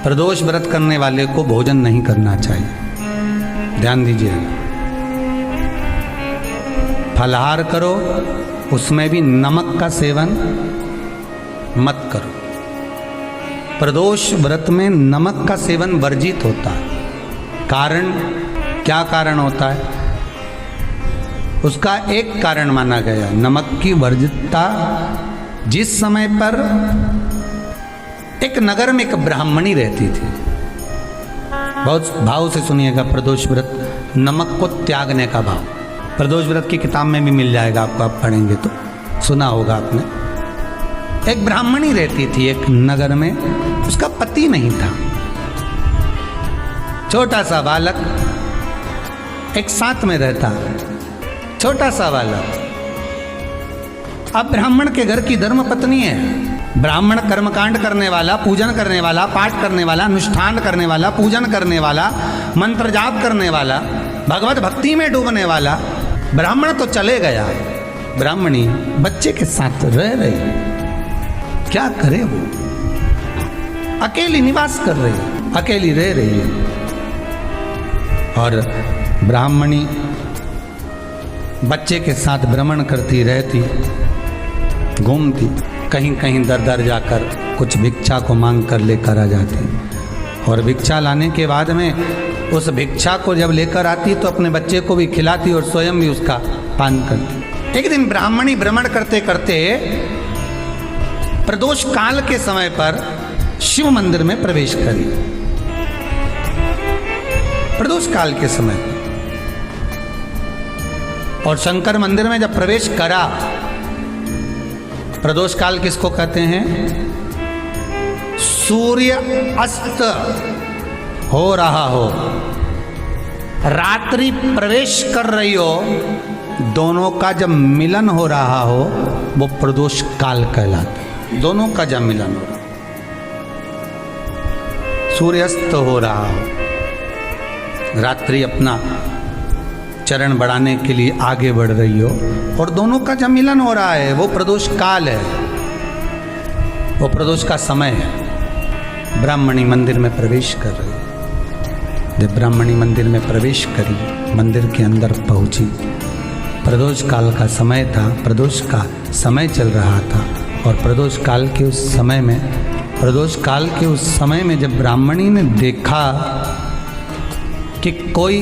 प्रदोष व्रत करने वाले को भोजन नहीं करना चाहिए, ध्यान दीजिएगा। फलाहार करो, उसमें भी नमक का सेवन मत करो। प्रदोष व्रत में नमक का सेवन वर्जित होता है। कारण, क्या कारण होता है? उसका एक कारण माना गया नमक की वर्जितता। जिस समय पर एक नगर में एक ब्राह्मणी रहती थी, बहुत भाव से सुनिएगा, प्रदोष व्रत, नमक को त्यागने का भाव। प्रदोष व्रत की किताब में भी मिल जाएगा आपको, आप पढ़ेंगे तो सुना होगा आपने। एक ब्राह्मणी रहती थी एक नगर में, उसका पति नहीं था, छोटा सा बालक एक साथ में रहता, छोटा सा बालक। अब ब्राह्मण के घर की धर्म पत्नी है, ब्राह्मण कर्मकांड करने वाला, पूजन करने वाला, पाठ करने वाला, अनुष्ठान करने वाला, पूजन करने वाला, मंत्र जाप करने वाला, भगवत भक्ति में डूबने वाला। ब्राह्मण तो चले गया, ब्राह्मणी बच्चे के साथ रह रही, क्या करे वो? अकेली निवास कर रही है, अकेली रह रही है। और ब्राह्मणी बच्चे के साथ भ्रमण करती रहती, घूमती, कहीं कहीं दर दर जाकर कुछ भिक्षा को मांग कर लेकर आ जाती। और भिक्षा लाने के बाद में उस भिक्षा को जब लेकर आती तो अपने बच्चे को भी खिलाती और स्वयं भी उसका पान करती। एक दिन ब्राह्मणी भ्रमण करते करते प्रदोष काल के समय पर शिव मंदिर में प्रवेश करी। प्रदोष काल के समय पर, और शंकर मंदिर में जब प्रवेश करा, प्रदोष काल किसको कहते हैं? सूर्य अस्त हो रहा हो, रात्रि प्रवेश कर रही हो, दोनों का जब मिलन हो रहा हो वो प्रदोष काल कहलाता है। दोनों का जब मिलन हो रहा, सूर्यास्त हो रहा हो, रात्रि अपना चरण बढ़ाने के लिए आगे बढ़ रही हो, और दोनों का जब मिलन हो रहा है वो प्रदोष काल है, वो प्रदोष का समय है। ब्राह्मणी मंदिर में प्रवेश कर रही है। जब ब्राह्मणी मंदिर में प्रवेश करी, मंदिर के अंदर पहुंची, प्रदोष काल का समय था, प्रदोष का समय चल रहा था। और प्रदोष काल के उस समय में, प्रदोष काल के उस समय में जब ब्राह्मणी ने देखा कि कोई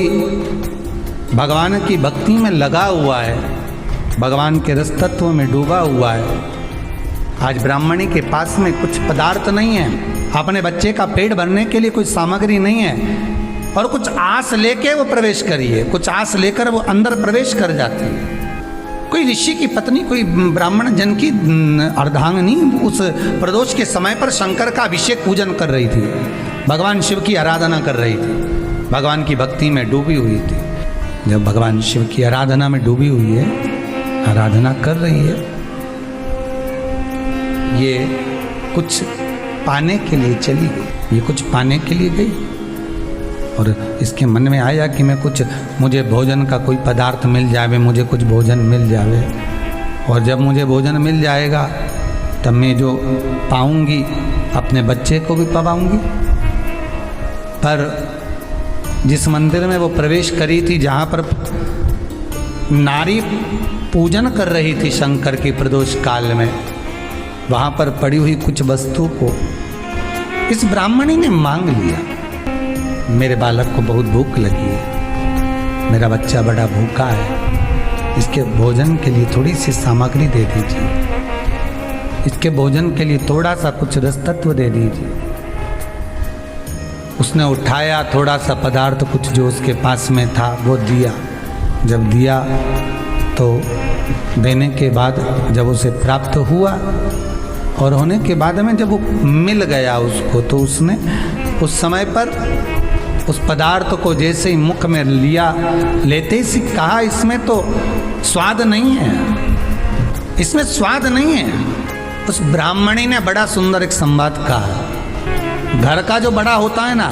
भगवान की भक्ति में लगा हुआ है, भगवान के रस तत्व में डूबा हुआ है, आज ब्राह्मणी के पास में कुछ पदार्थ नहीं है, अपने बच्चे का पेट भरने के लिए कोई सामग्री नहीं है, और कुछ आस लेके वो प्रवेश करिए, कुछ आस लेकर वो अंदर प्रवेश कर जाती है। कोई ऋषि की पत्नी, कोई ब्राह्मण जन की अर्धांगिनी उस प्रदोष के समय पर शंकर का अभिषेक पूजन कर रही थी, भगवान शिव की आराधना कर रही थी, भगवान की भक्ति में डूबी हुई थी। जब भगवान शिव की आराधना में डूबी हुई है, आराधना कर रही है, ये कुछ पाने के लिए चली गई, ये कुछ पाने के लिए गई, और इसके मन में आया कि मैं कुछ, मुझे भोजन का कोई पदार्थ मिल जावे, मुझे कुछ भोजन मिल जावे, और जब मुझे भोजन मिल जाएगा तब मैं जो पाऊंगी अपने बच्चे को भी पाऊंगी। पर जिस मंदिर में वो प्रवेश करी थी, जहाँ पर नारी पूजन कर रही थी शंकर की प्रदोष काल में, वहाँ पर पड़ी हुई कुछ वस्तु को इस ब्राह्मणी ने मांग लिया। मेरे बालक को बहुत भूख लगी है, मेरा बच्चा बड़ा भूखा है, इसके भोजन के लिए थोड़ी सी सामग्री दे दीजिए, इसके भोजन के लिए थोड़ा सा कुछ रस तत्व दे दीजिए। उसने उठाया थोड़ा सा पदार्थ, कुछ जो उसके पास में था वो दिया। जब दिया तो देने के बाद जब उसे प्राप्त हुआ, और होने के बाद में जब वो मिल गया उसको, तो उसने उस समय पर उस पदार्थ को जैसे ही मुख में लिया, लेते ही कहा इसमें तो स्वाद नहीं है, इसमें स्वाद नहीं है। उस ब्राह्मणी ने बड़ा सुंदर एक संवाद कहा। घर का जो बड़ा होता है ना,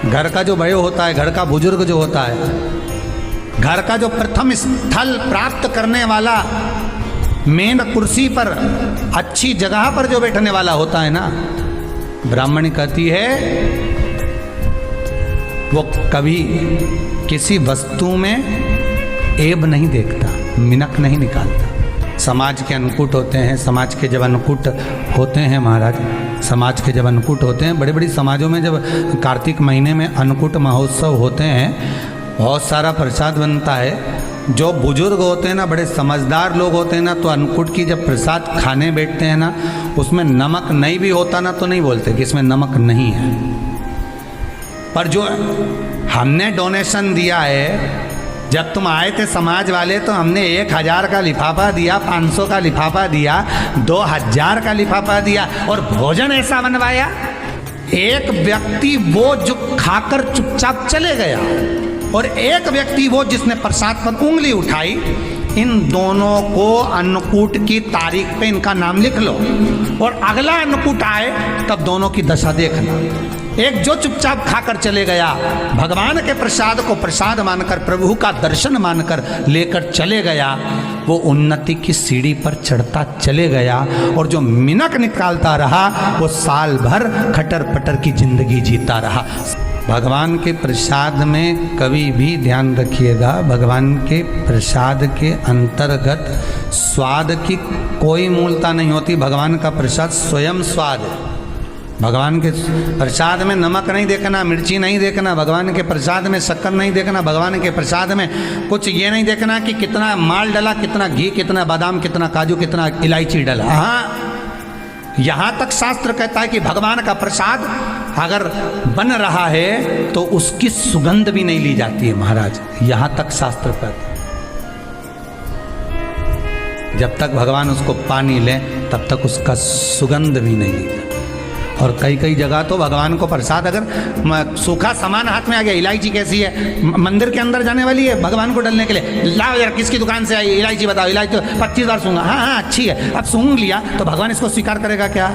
घर का जो बड़े होता है, घर का बुजुर्ग जो होता है, घर का जो प्रथम स्थल प्राप्त करने वाला, मेन कुर्सी पर अच्छी जगह पर जो बैठने वाला होता है ना, ब्राह्मणी कहती है वो कभी किसी वस्तु में ऐब नहीं देखता, मिनक नहीं निकालता। समाज के अन्नकूट होते हैं, समाज के जब अन्नकूट होते हैं महाराज, समाज के जब अन्नकूट होते हैं, बड़े बड़ी समाजों में जब कार्तिक महीने में अन्नकूट महोत्सव होते हैं, बहुत सारा प्रसाद बनता है। जो बुजुर्ग होते हैं ना, बड़े समझदार लोग होते हैं ना, तो अन्नकूट की जब प्रसाद खाने बैठते हैं ना, उसमें नमक नहीं भी होता ना तो नहीं बोलते कि इसमें नमक नहीं है। पर जो हमने डोनेशन दिया है, जब तुम आए थे समाज वाले तो हमने 1000 का लिफाफा दिया, 500 का लिफाफा दिया, 2000 का लिफाफा दिया, और भोजन ऐसा बनवाया। एक व्यक्ति वो जो खाकर चुपचाप चले गया, और एक व्यक्ति वो जिसने प्रसाद पर उंगली उठाई। इन दोनों को अन्नकूट की तारीख पे इनका नाम लिख लो, और अगला अन्नकूट आए तब दोनों की दशा देखना। एक जो चुपचाप खाकर चले गया, भगवान के प्रसाद को प्रसाद मानकर, प्रभु का दर्शन मानकर लेकर चले गया, वो उन्नति की सीढ़ी पर चढ़ता चले गया, और जो मिनक निकालता रहा वो साल भर खटर पटर की जिंदगी जीता रहा। भगवान के प्रसाद में कभी भी ध्यान रखिएगा, भगवान के प्रसाद के अंतर्गत स्वाद की कोई मूलता नहीं होती। भगवान का प्रसाद स्वयं स्वाद है। भगवान के प्रसाद में नमक नहीं देखना, मिर्ची नहीं देखना, भगवान के प्रसाद में शक्कर नहीं देखना, भगवान के प्रसाद में कुछ ये नहीं देखना कि कितना माल डला, कितना घी, कितना बादाम, कितना काजू, कितना इलायची डला। हाँ, यहाँ तक शास्त्र कहता है कि भगवान का प्रसाद अगर बन रहा है तो उसकी सुगंध भी नहीं ली जाती है महाराज। यहाँ तक शास्त्र कहता है। जब तक भगवान उसको पानी ले तब तक उसका सुगंध भी नहीं ली जाती। और कई कई जगह तो भगवान को प्रसाद अगर सूखा सामान हाथ में आ गया, इलायची कैसी है, मंदिर के अंदर जाने वाली है भगवान को डलने के लिए, लाओ यार किसकी दुकान से आई इलायची बताओ, इलायची तो 25 बार सूंघा, हाँ हाँ अच्छी है, अब सूंघ लिया तो भगवान इसको स्वीकार करेगा क्या?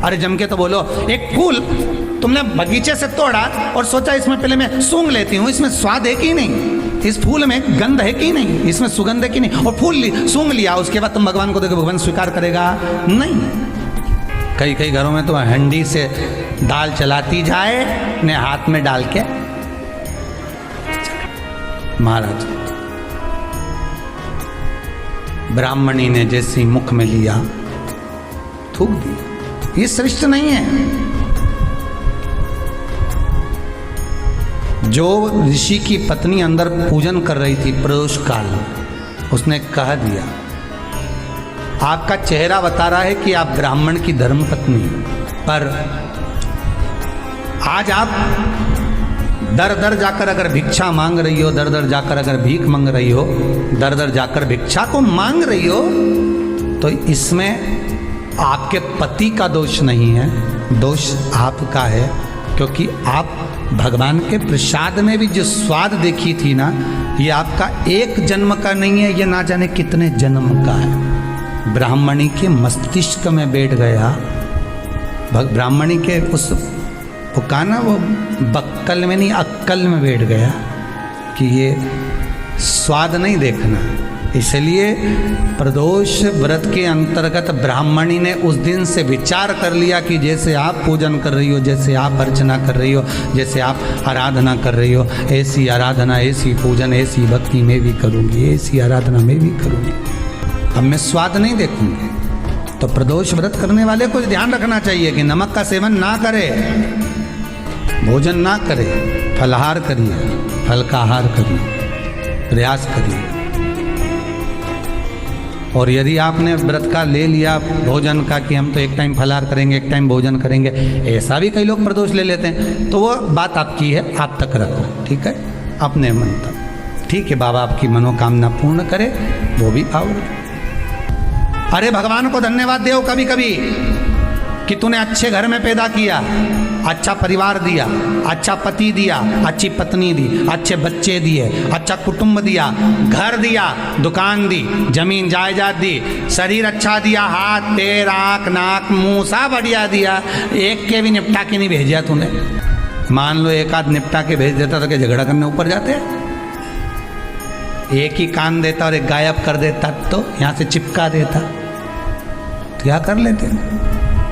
अरे जम के तो बोलो। एक फूल तुमने बगीचे से तोड़ा और सोचा इसमें पहले मैं सूंघ लेती हूँ, इसमें स्वाद है कि नहीं, इस फूल में गंध है कि नहीं, इसमें सुगंध है कि नहीं, और फूल सूंघ लिया, उसके बाद तुम भगवान को देखो, भगवान स्वीकार करेगा नहीं। कई कई घरों में तो हंडी से दाल चलाती जाए ने हाथ में डाल के। महाराज ब्राह्मणी ने जैसी मुख में लिया थूक दिया। ये श्रेष्ठ नहीं है। जो ऋषि की पत्नी अंदर पूजन कर रही थी प्रदोष काल में, उसने कह दिया, आपका चेहरा बता रहा है कि आप ब्राह्मण की धर्म पत्नी, पर आज आप दर दर जाकर अगर भिक्षा मांग रही हो, दर दर जाकर अगर भीख मांग रही हो, दर दर जाकर भिक्षा को मांग रही हो, तो इसमें आपके पति का दोष नहीं है, दोष आपका है। क्योंकि आप भगवान के प्रसाद में भी जो स्वाद देखी थी ना, ये आपका एक जन्म का नहीं है, ये ना जाने कितने जन्म का है। ब्राह्मणी के मस्तिष्क में बैठ गया, ब्राह्मणी के उस का ना वो बक्कल में नहीं अक्कल में बैठ गया कि ये स्वाद नहीं देखना। इसलिए प्रदोष व्रत के अंतर्गत ब्राह्मणी ने उस दिन से विचार कर लिया कि जैसे आप पूजन कर रही हो, जैसे आप अर्चना कर रही हो, जैसे आप आराधना कर रही हो, ऐसी आराधना, ऐसी पूजन, ऐसी भक्ति मैं भी करूँगी, ऐसी आराधना मैं भी करूँगी। अब मैं स्वाद नहीं देखूंगी। तो प्रदोष व्रत करने वाले को ध्यान रखना चाहिए कि नमक का सेवन ना करे, भोजन ना करे, फलाहार करिए, फल का आहार करिए, प्रयास करिए। और यदि आपने व्रत का ले लिया भोजन का कि हम तो एक टाइम फलाहार करेंगे, एक टाइम भोजन करेंगे, ऐसा भी कई लोग प्रदोष ले लेते हैं, तो वो बात आपकी है, आप तक रखो, ठीक है, अपने मन तक। ठीक है, बाबा आपकी मनोकामना पूर्ण करे, वो भी आओ। अरे भगवान को धन्यवाद दो कभी कभी कि तूने अच्छे घर में पैदा किया, अच्छा परिवार दिया, अच्छा पति दिया, अच्छी पत्नी दी, अच्छे बच्चे दिए, अच्छा कुटुंब दिया, घर दिया, दुकान दी, जमीन जायदाद दी, शरीर अच्छा दिया, हाथ पैर आँख नाक मुंह सब बढ़िया दिया, एक के भी निपटा के नहीं भेजा तूने। मान लो एक आध निपटा के भेज देता तो क्या झगड़ा करने ऊपर जाते? एक ही कान देता और एक गायब कर देता तो यहाँ से चिपका देता, क्या कर लेते?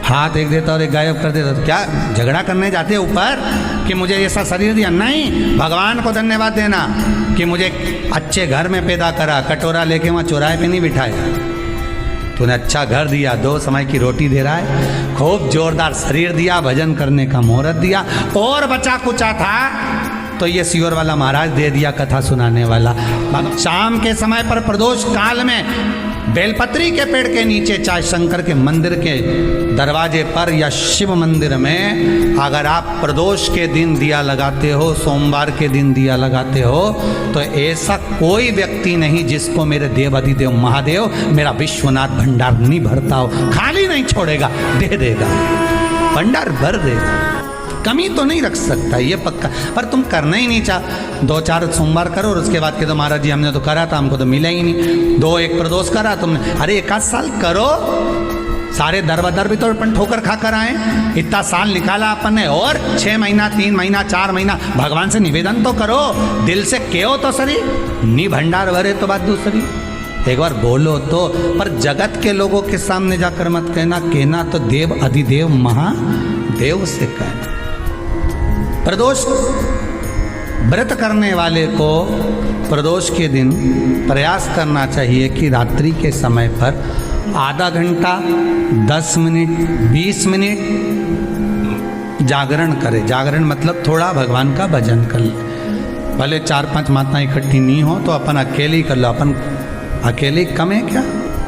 हाथ एक देता और एक गायब कर देता। तो क्या झगड़ा करने जाते ऊपर कि मुझे ऐसा शरीर दिया? नहीं, भगवान को धन्यवाद देना कि मुझे अच्छे घर में पैदा करा, कटोरा लेके वहाँ चौराहे पे नहीं बिठाया। तूने अच्छा घर दिया, 2 समय की रोटी दे रहा है, खूब जोरदार शरीर दिया, भजन करने का मुहूर्त दिया, और बचा कुचा था तो ये सियोर वाला महाराज दे दिया, कथा सुनाने वाला। शाम के समय पर प्रदोष काल में बेलपत्री के पेड़ के नीचे, चाहे शंकर के मंदिर के दरवाजे पर या शिव मंदिर में, अगर आप प्रदोष के दिन दिया लगाते हो, सोमवार के दिन दिया लगाते हो, तो ऐसा कोई व्यक्ति नहीं जिसको मेरे देव अधिदेव महादेव मेरा विश्वनाथ भंडार नहीं भरता हो। खाली नहीं छोड़ेगा, दे देगा, भंडार भर देगा, कमी तो नहीं रख सकता, ये पक्का। पर तुम करना ही नहीं चाह। 2-4 सोमवार करो और उसके बाद के तो महाराज जी हमने तो करा था, हमको तो मिला ही नहीं। 2-1 प्रदोष करा तुमने, अरे 1 साल करो, सारे दर भी तो अपन ठोकर खा कर आए, इतना साल निकाला अपन ने, और 6 महीना 3 महीना 4 महीना भगवान से निवेदन तो करो, दिल से कहो तो सरी, नी भंडार भरे तो बात दूसरी। एक बार बोलो तो, पर जगत के लोगों के सामने जाकर मत कहना, कहना तो देव अधिदेव महादेव से कहना। प्रदोष व्रत करने वाले को प्रदोष के दिन प्रयास करना चाहिए कि रात्रि के समय पर आधा घंटा, 10 मिनट, 20 मिनट जागरण करे। जागरण मतलब थोड़ा भगवान का भजन कर ले। भले 4-5 माताएं इकट्ठी नहीं हो तो अपन अकेले ही कर लो। अपन अकेले कम है क्या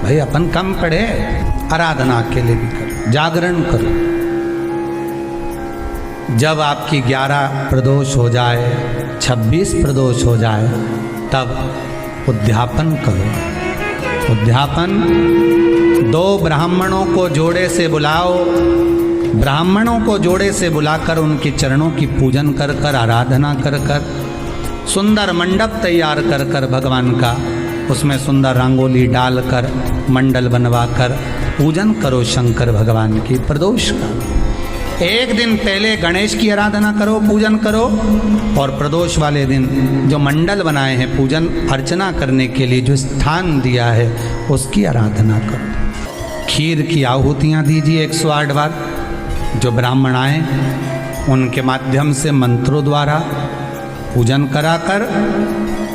भाई? अपन कम पड़े, आराधना अकेले भी करो, जागरण करो। जब आपकी 11 प्रदोष हो जाए, 26 प्रदोष हो जाए, तब उद्यापन करो। उद्यापन 2 ब्राह्मणों को जोड़े से बुलाओ, ब्राह्मणों को जोड़े से बुलाकर उनके चरणों की पूजन कर कर, आराधना कर कर, सुंदर मंडप तैयार कर कर भगवान का, उसमें सुंदर रंगोली डालकर, मंडल बनवाकर पूजन करो शंकर भगवान की प्रदोष का। एक दिन पहले गणेश की आराधना करो, पूजन करो, और प्रदोष वाले दिन जो मंडल बनाए हैं पूजन अर्चना करने के लिए, जो स्थान दिया है उसकी आराधना करो। खीर की आहुतियाँ दीजिए 108 बार। जो ब्राह्मण आए उनके माध्यम से मंत्रों द्वारा पूजन कराकर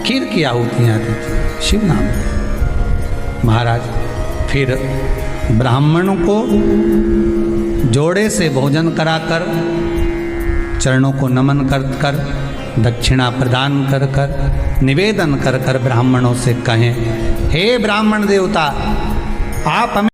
खीर की आहुतियाँ दीजिए शिव नाम। महाराज फिर ब्राह्मणों को जोड़े से भोजन कराकर, चरणों को नमन कर कर, दक्षिणा प्रदान कर कर, निवेदन कर कर ब्राह्मणों से कहें, हे ब्राह्मण देवता, आप हमें